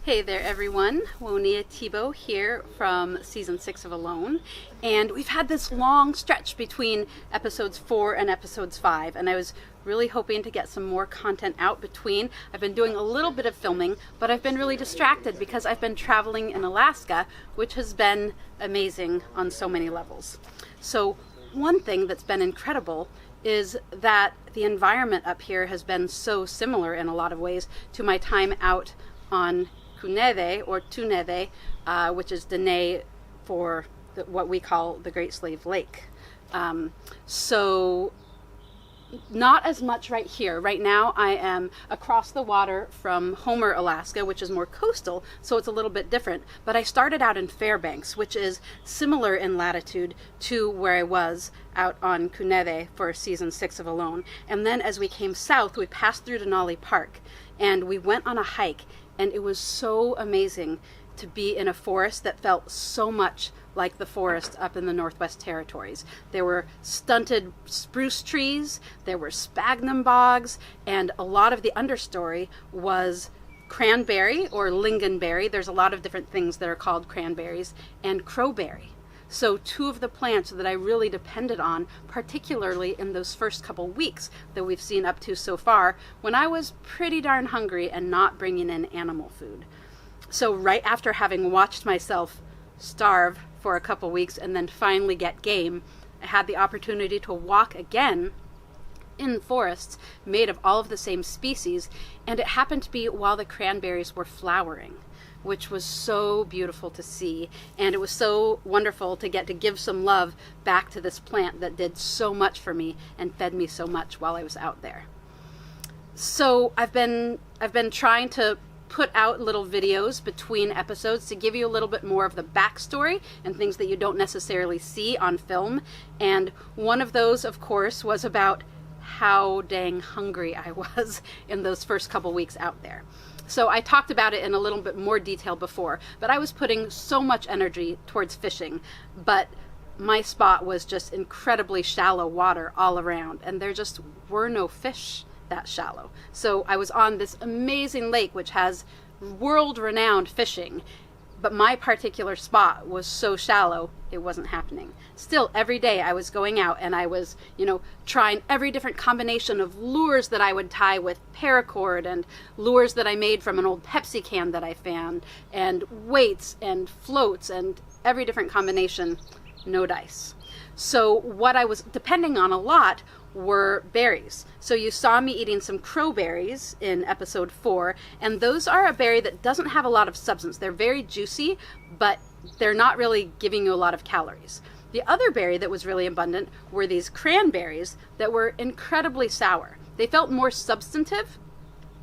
Hey there everyone, Woniya here from season 6 of Alone, and we've had this long stretch between episodes 4 and episodes 5, and I was really hoping to get some more content out between. I've been doing a little bit of filming, but I've been really distracted because I've been traveling in Alaska, which has been amazing on so many levels. So one thing that's been incredible is that the environment up here has been so similar in a lot of ways to my time out on Kuneve or Tuneve, which is Dene for what we call the Great Slave Lake. So not as much right here. Right now I am across the water from Homer, Alaska, which is more coastal, so it's a little bit different. But I started out in Fairbanks, which is similar in latitude to where I was out on Kuneve for season 6 of Alone. And then as we came south, we passed through Denali Park and we went on a hike, and it was so amazing to be in a forest that felt so much like the forest up in the Northwest Territories. There were stunted spruce trees, there were sphagnum bogs, and a lot of the understory was cranberry or lingonberry. There's a lot of different things that are called cranberries, and crowberry. So two of the plants that I really depended on, particularly in those first couple weeks that we've seen up to so far, when I was pretty darn hungry and not bringing in animal food. So right after having watched myself starve for a couple weeks and then finally get game, I had the opportunity to walk again in forests made of all of the same species, and it happened to be while the cranberries were flowering, which was so beautiful to see. And it was so wonderful to get to give some love back to this plant that did so much for me and fed me so much while I was out there. So I've been trying to put out little videos between episodes to give you a little bit more of the backstory and things that you don't necessarily see on film. And one of those, of course, was about how dang hungry I was in those first couple weeks out there. So I talked about it in a little bit more detail before, but I was putting so much energy towards fishing, but my spot was just incredibly shallow water all around, and there just were no fish that shallow. So I was on this amazing lake which has world-renowned fishing, but my particular spot was so shallow it wasn't happening. Still, every day I was going out and I was, trying every different combination of lures that I would tie with paracord, and lures that I made from an old Pepsi can that I found, and weights and floats and every different combination, no dice. So what I was depending on a lot were berries. So you saw me eating some crowberries in episode 4, and those are a berry that doesn't have a lot of substance. They're very juicy, but they're not really giving you a lot of calories. The other berry that was really abundant were these cranberries that were incredibly sour. They felt more substantive,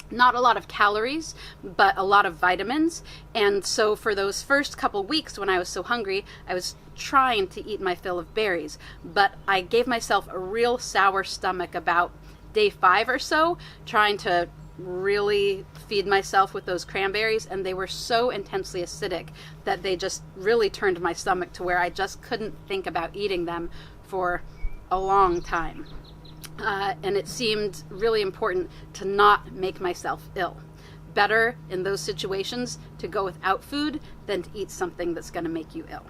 not a lot of calories, but a lot of vitamins. And so for those first couple weeks when I was so hungry, I was trying to eat my fill of berries, but I gave myself a real sour stomach about day 5 or so, trying to really feed myself with those cranberries, and they were so intensely acidic that they just really turned my stomach to where I just couldn't think about eating them for a long time. And it seemed really important to not make myself ill. Better in those situations to go without food than to eat something that's going to make you ill.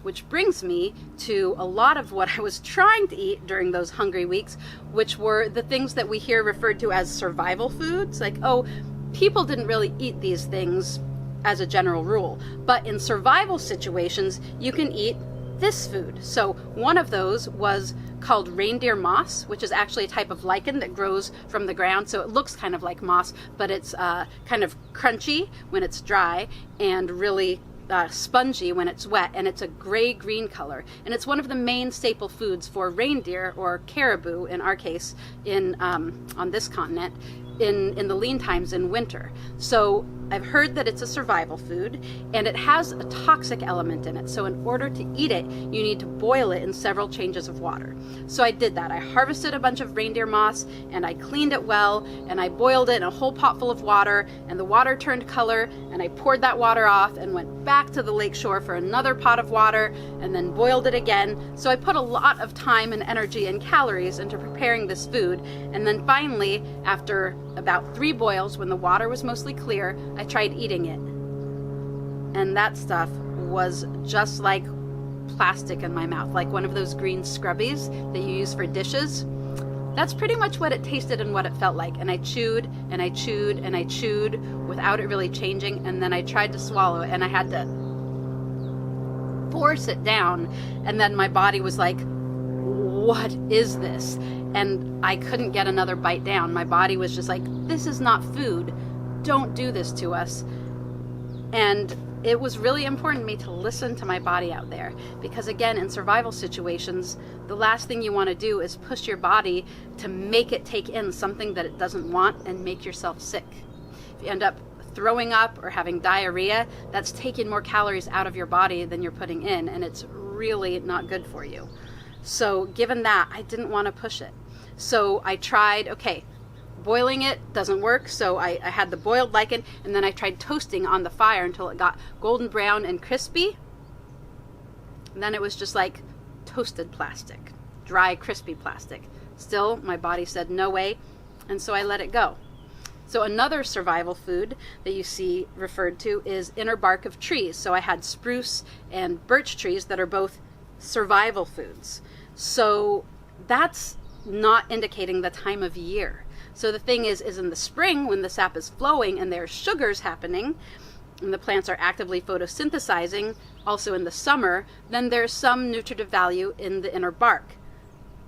Which brings me to a lot of what I was trying to eat during those hungry weeks, which were the things that we hear referred to as survival foods. Like, oh, people didn't really eat these things as a general rule, but in survival situations, you can eat this food. So one of those was called Reindeer Moss, which is actually a type of lichen that grows from the ground. So it looks kind of like moss, but it's kind of crunchy when it's dry and really spongy when it's wet, and it's a gray-green color, and it's one of the main staple foods for reindeer, or caribou in our case, on this continent, in the lean times in winter. So I've heard that it's a survival food, and it has a toxic element in it. So in order to eat it, you need to boil it in several changes of water. So I did that. I harvested a bunch of reindeer moss, and I cleaned it well, and I boiled it in a whole pot full of water, and the water turned color, and I poured that water off and went back to the lake shore for another pot of water, and then boiled it again. So I put a lot of time and energy and calories into preparing this food, and then finally, after about 3 boils, when the water was mostly clear, I tried eating it. And that stuff was just like plastic in my mouth, like one of those green scrubbies that you use for dishes. That's pretty much what it tasted and what it felt like. And I chewed and I chewed and I chewed without it really changing. And then I tried to swallow it and I had to force it down. And then my body was like, what is this? And I couldn't get another bite down. My body was just like, this is not food. Don't do this to us. And it was really important to me to listen to my body out there, because again, in survival situations, the last thing you want to do is push your body to make it take in something that it doesn't want and make yourself sick. If you end up throwing up or having diarrhea, that's taking more calories out of your body than you're putting in, and it's really not good for you. So given that, I didn't want to push it. So I tried, okay, boiling it doesn't work, so I had the boiled lichen, and then I tried toasting on the fire until it got golden brown and crispy. And then it was just like toasted plastic, dry, crispy plastic. Still, my body said no way, and so I let it go. So another survival food that you see referred to is inner bark of trees. So I had spruce and birch trees that are both survival foods. So that's not indicating the time of year. So the thing is in the spring, when the sap is flowing and there's sugars happening and the plants are actively photosynthesizing, also in the summer, then there's some nutritive value in the inner bark.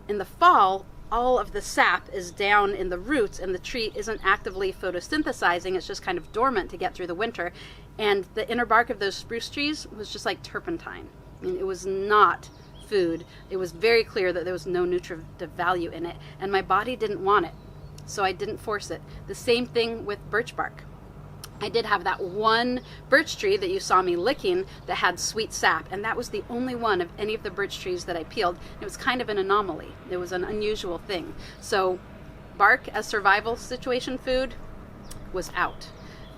In the fall, all of the sap is down in the roots and the tree isn't actively photosynthesizing. It's just kind of dormant to get through the winter. And the inner bark of those spruce trees was just like turpentine. I mean, it was not food. It was very clear that there was no nutritive value in it, and my body didn't want it. So I didn't force it. The same thing with birch bark. I did have that one birch tree that you saw me licking that had sweet sap, and that was the only one of any of the birch trees that I peeled. It was kind of an anomaly. It was an unusual thing. So bark as survival situation food was out.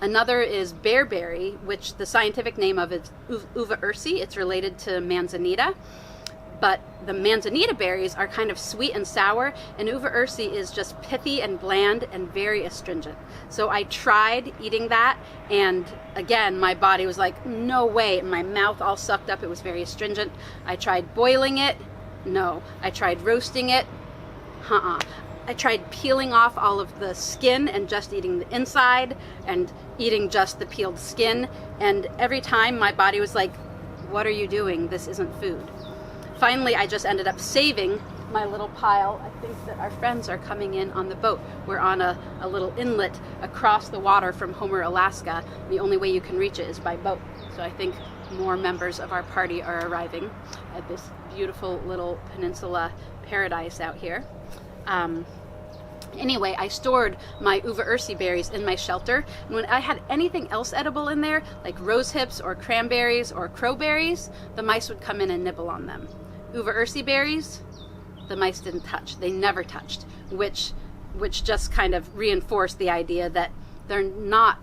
Another is bearberry, which the scientific name of it is Uva ursi. It's related to manzanita. But the manzanita berries are kind of sweet and sour, and Uva ursi is just pithy and bland and very astringent. So I tried eating that, and again, my body was like, no way, and my mouth all sucked up. It was very astringent. I tried boiling it. No. I tried roasting it. I tried peeling off all of the skin and just eating the inside and eating just the peeled skin. And every time my body was like, what are you doing? This isn't food. Finally, I just ended up saving my little pile. I think that our friends are coming in on the boat. We're on a little inlet across the water from Homer, Alaska. The only way you can reach it is by boat. So I think more members of our party are arriving at this beautiful little peninsula paradise out here. Anyway, I stored my Uva ursi berries in my shelter, and when I had anything else edible in there, like rose hips or cranberries or crowberries, the mice would come in and nibble on them. Uva ursi berries, the mice didn't touch. They never touched, which just kind of reinforced the idea that they're not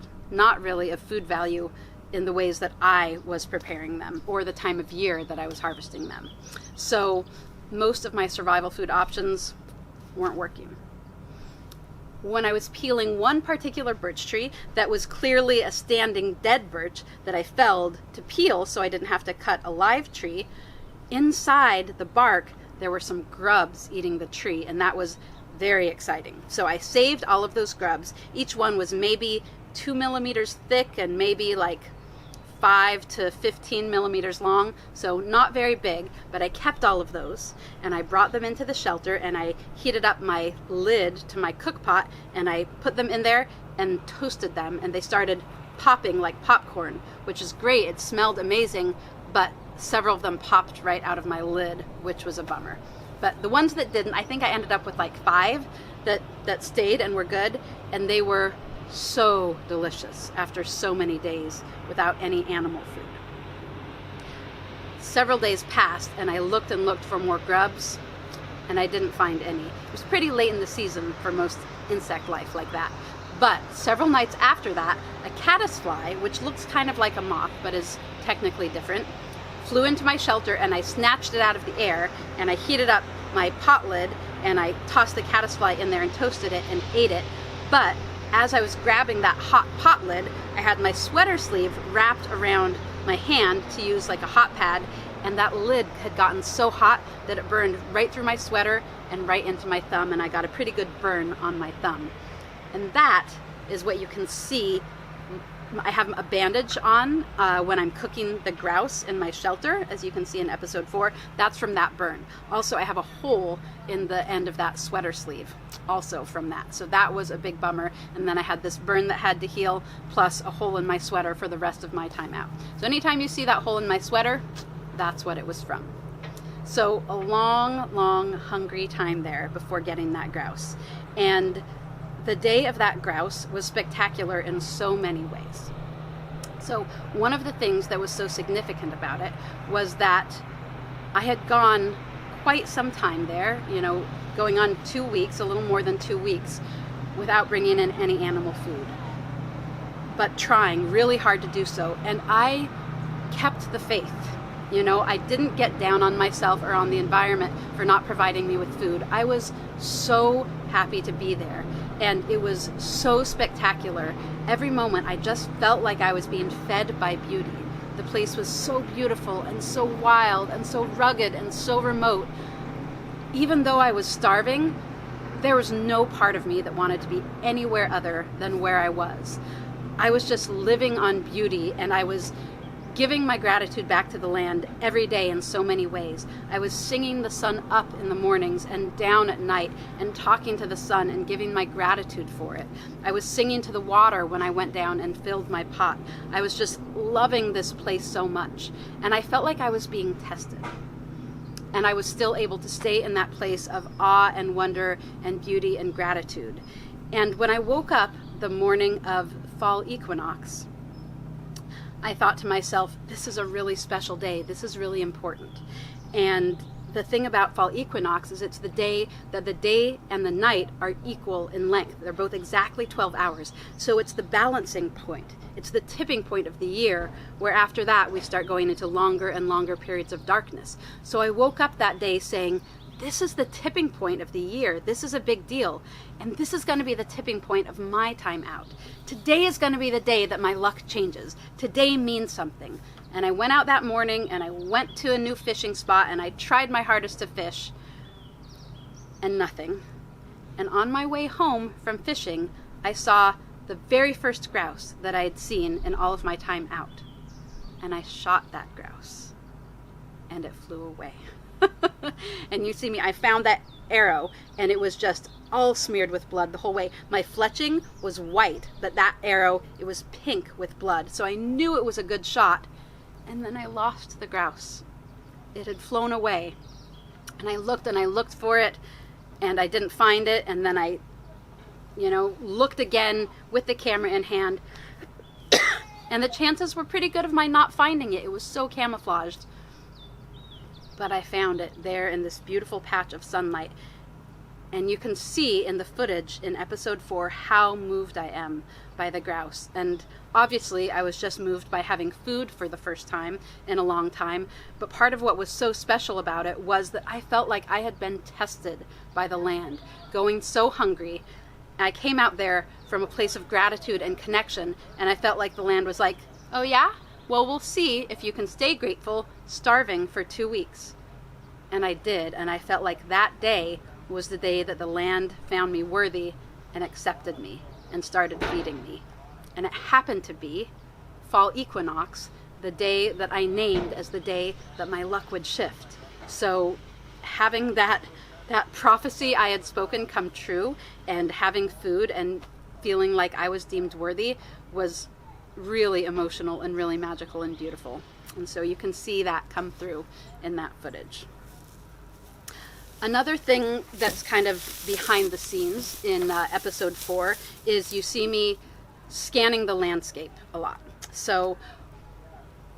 really of food value in the ways that I was preparing them or the time of year that I was harvesting them. So most of my survival food options weren't working. When I was peeling one particular birch tree that was clearly a standing dead birch that I felled to peel so I didn't have to cut a live tree, inside the bark there were some grubs eating the tree, and that was very exciting. So I saved all of those grubs. Each one was maybe 2 millimeters thick and maybe like 5 to 15 millimeters long, so not very big, but I kept all of those, and I brought them into the shelter, and I heated up my lid to my cook pot, and I put them in there and toasted them, and they started popping like popcorn, which is great. It smelled amazing, but several of them popped right out of my lid, which was a bummer. But the ones that didn't, I think I ended up with like 5 that stayed and were good, and they were so delicious after so many days without any animal food. Several days passed, and I looked and looked for more grubs, and I didn't find any. It was pretty late in the season for most insect life like that. But several nights after that, a caddisfly, which looks kind of like a moth but is technically different, flew into my shelter, and I snatched it out of the air, and I heated up my pot lid, and I tossed the caddisfly in there and toasted it and ate it. But as I was grabbing that hot pot lid, I had my sweater sleeve wrapped around my hand to use like a hot pad, and that lid had gotten so hot that it burned right through my sweater and right into my thumb, and I got a pretty good burn on my thumb. And that is what you can see. I have a bandage on when I'm cooking the grouse in my shelter, as you can see in episode 4. That's from that burn. Also, I have a hole in the end of that sweater sleeve, also from that. So that was a big bummer. And then I had this burn that had to heal, plus a hole in my sweater for the rest of my time out. So anytime you see that hole in my sweater, that's what it was from. So a long, long, hungry time there before getting that grouse. And the day of that grouse was spectacular in so many ways. So one of the things that was so significant about it was that I had gone quite some time there, going on 2 weeks, a little more than 2 weeks, without bringing in any animal food, but trying really hard to do so. And I kept the faith. I didn't get down on myself or on the environment for not providing me with food. I was so happy to be there, and it was so spectacular. Every moment I just felt like I was being fed by beauty. The place was so beautiful and so wild and so rugged and so remote. Even though I was starving, there was no part of me that wanted to be anywhere other than where I was. I was just living on beauty, and I was giving my gratitude back to the land every day in so many ways. I was singing the sun up in the mornings and down at night and talking to the sun and giving my gratitude for it. I was singing to the water when I went down and filled my pot. I was just loving this place so much. And I felt like I was being tested. And I was still able to stay in that place of awe and wonder and beauty and gratitude. And when I woke up the morning of fall equinox, I thought to myself, this is a really special day. This is really important. And the thing about fall equinox is it's the day that the day and the night are equal in length. They're both exactly 12 hours. So it's the balancing point. It's the tipping point of the year, where after that we start going into longer and longer periods of darkness. So I woke up that day saying, this is the tipping point of the year. This is a big deal. And this is going to be the tipping point of my time out. Today is going to be the day that my luck changes. Today means something. And I went out that morning and I went to a new fishing spot and I tried my hardest to fish, and nothing. And on my way home from fishing, I saw the very first grouse that I had seen in all of my time out. And I shot that grouse and it flew away. And you see me, I found that arrow and it was just all smeared with blood the whole way. My fletching was white, but that arrow, it was pink with blood. So I knew it was a good shot. And then I lost the grouse. It had flown away. And I looked for it and I didn't find it. And then I, looked again with the camera in hand. And the chances were pretty good of my not finding it. It was so camouflaged. But I found it there in this beautiful patch of sunlight. And you can see in the footage in episode 4 how moved I am by the grouse. And obviously I was just moved by having food for the first time in a long time. But part of what was so special about it was that I felt like I had been tested by the land, going so hungry. I came out there from a place of gratitude and connection, and I felt like the land was like, oh yeah? Well, we'll see if you can stay grateful starving for 2 weeks. And I did, and I felt like that day was the day that the land found me worthy and accepted me and started feeding me. And it happened to be fall equinox, the day that I named as the day that my luck would shift. So having that prophecy I had spoken come true, and having food and feeling like I was deemed worthy was really emotional and really magical and beautiful. And so you can see that come through in that footage. Another thing that's kind of behind the scenes in episode 4 is you see me scanning the landscape a lot. So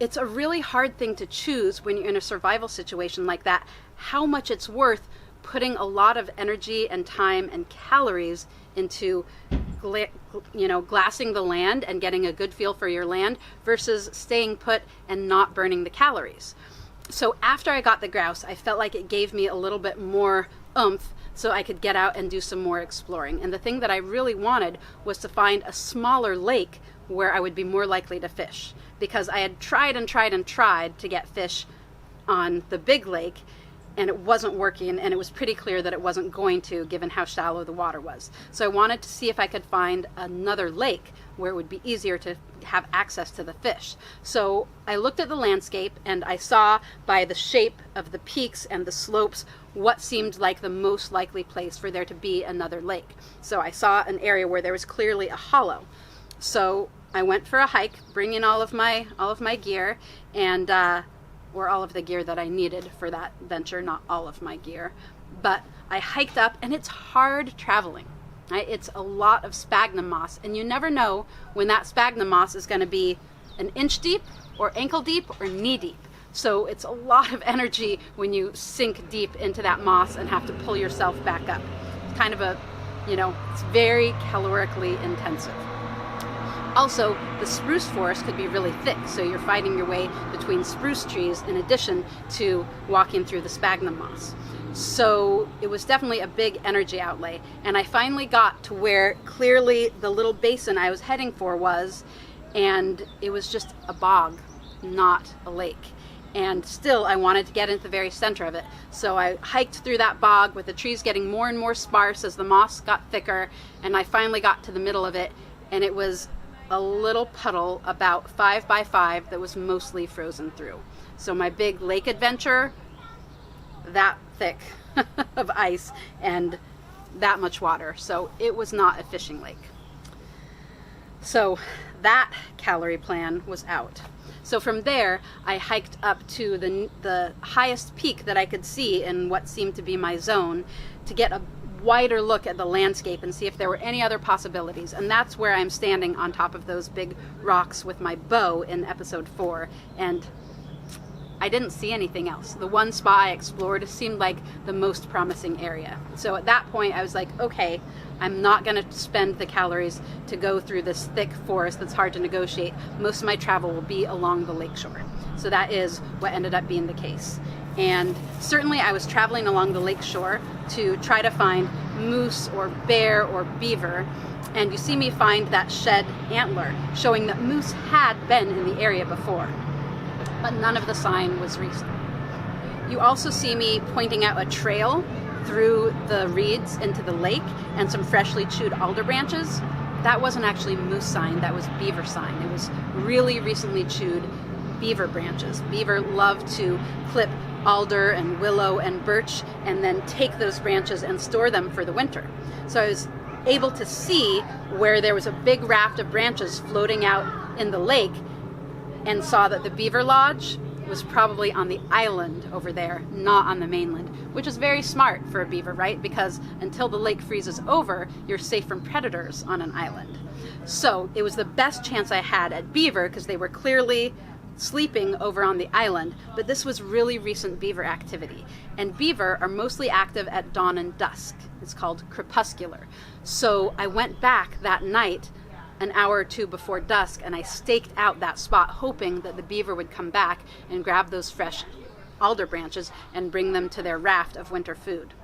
it's a really hard thing to choose when you're in a survival situation like that, how much it's worth putting a lot of energy and time and calories into glassing the land and getting a good feel for your land versus staying put and not burning the calories. So after I got the grouse, I felt like it gave me a little bit more oomph so I could get out and do some more exploring. And the thing that I really wanted was to find a smaller lake where I would be more likely to fish, because I had tried and tried and tried to get fish on the big lake, and it wasn't working, and it was pretty clear that it wasn't going to, given how shallow the water was. So I wanted to see if I could find another lake where it would be easier to have access to the fish. So I looked at the landscape, and I saw by the shape of the peaks and the slopes what seemed like the most likely place for there to be another lake. So I saw an area where there was clearly a hollow. So I went for a hike, bringing all of my gear, and or all of the gear that I needed for that venture, not all of my gear. But I hiked up, and it's hard traveling. Right? It's a lot of sphagnum moss, and you never know when that sphagnum moss is going to be an inch deep or ankle deep or knee deep. So it's a lot of energy when you sink deep into that moss and have to pull yourself back up. It's kind of a, it's very calorically intensive. Also, the spruce forest could be really thick, so you're fighting your way between spruce trees in addition to walking through the sphagnum moss. So it was definitely a big energy outlay, and I finally got to where clearly the little basin I was heading for was, and it was just a bog, not a lake. And still I wanted to get into the very center of it. So I hiked through that bog with the trees getting more and more sparse as the moss got thicker, and I finally got to the middle of it, and it was a little puddle about 5 by 5 that was mostly frozen through. So my big lake adventure, that thick of ice and that much water. So it was not a fishing lake. So that calorie plan was out. So from there, I hiked up to the highest peak that I could see in what seemed to be my zone to get a wider look at the landscape and see if there were any other possibilities. And that's where I'm standing on top of those big rocks with my bow in episode 4. And I didn't see anything else. The one spot I explored seemed like the most promising area. So at that point I was like, okay, I'm not going to spend the calories to go through this thick forest that's hard to negotiate. Most of my travel will be along the lakeshore. So that is what ended up being the case. And certainly I was traveling along the lakeshore to try to find moose or bear or beaver. And you see me find that shed antler showing that moose had been in the area before, but none of the sign was recent. You also see me pointing out a trail through the reeds into the lake and some freshly chewed alder branches. That wasn't actually moose sign, that was beaver sign. It was really recently chewed beaver branches. Beaver love to clip alder and willow and birch and then take those branches and store them for the winter. So I was able to see where there was a big raft of branches floating out in the lake and saw that the beaver lodge was probably on the island over there, not on the mainland, which is very smart for a beaver, right? Because until the lake freezes over, you're safe from predators on an island. So it was the best chance I had at beaver because they were clearly sleeping over on the island, but this was really recent beaver activity. And beaver are mostly active at dawn and dusk. It's called crepuscular. So I went back that night an hour or two before dusk, and I staked out that spot hoping that the beaver would come back and grab those fresh alder branches and bring them to their raft of winter food.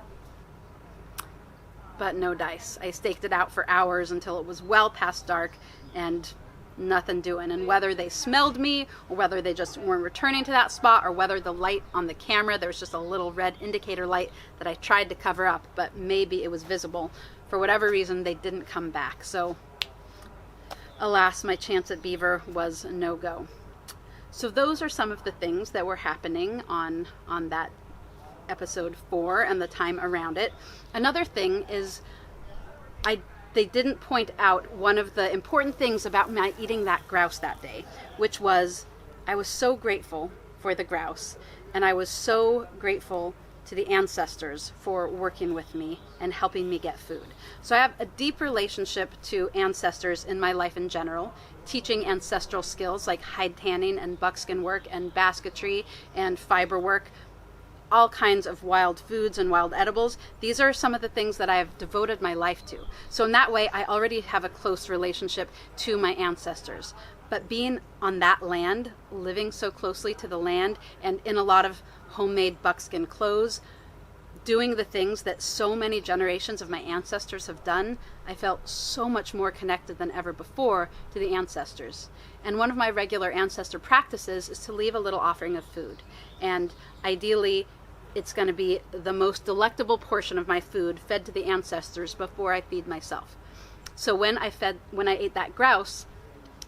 But no dice. I staked it out for hours until it was well past dark and nothing doing. And whether they smelled me or whether they just weren't returning to that spot or whether the light on the camera, there was just a little red indicator light that I tried to cover up, but maybe it was visible. For whatever reason, they didn't come back. So alas, my chance at beaver was a no-go. So those are some of the things that were happening on that episode 4 and the time around it. Another thing is they didn't point out one of the important things about my eating that grouse that day, which was I was so grateful for the grouse, and I was so grateful to the ancestors for working with me and helping me get food. So I have a deep relationship to ancestors in my life in general, teaching ancestral skills like hide tanning and buckskin work and basketry and fiber work, all kinds of wild foods and wild edibles. These are some of the things that I have devoted my life to. So in that way, I already have a close relationship to my ancestors. But being on that land, living so closely to the land, and in a lot of homemade buckskin clothes, doing the things that so many generations of my ancestors have done, I felt so much more connected than ever before to the ancestors. And one of my regular ancestor practices is to leave a little offering of food. And ideally, it's going to be the most delectable portion of my food fed to the ancestors before I feed myself. So when I ate that grouse,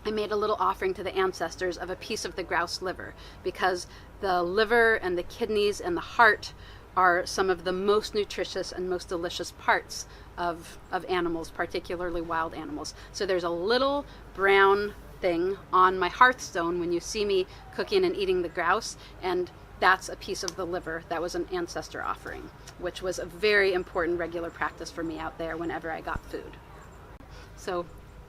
I made a little offering to the ancestors of a piece of the grouse liver, because the liver and the kidneys and the heart are some of the most nutritious and most delicious parts of animals, particularly wild animals. So there's a little brown thing on my hearthstone when you see me cooking and eating the grouse, and that's a piece of the liver. That was an ancestor offering, which was a very important regular practice for me out there whenever I got food. So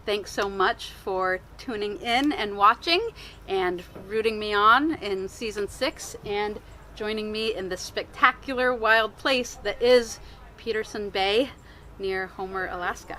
thanks so much for tuning in and watching and rooting me on in season 6 and joining me in the spectacular wild place that is Peterson Bay near Homer, Alaska.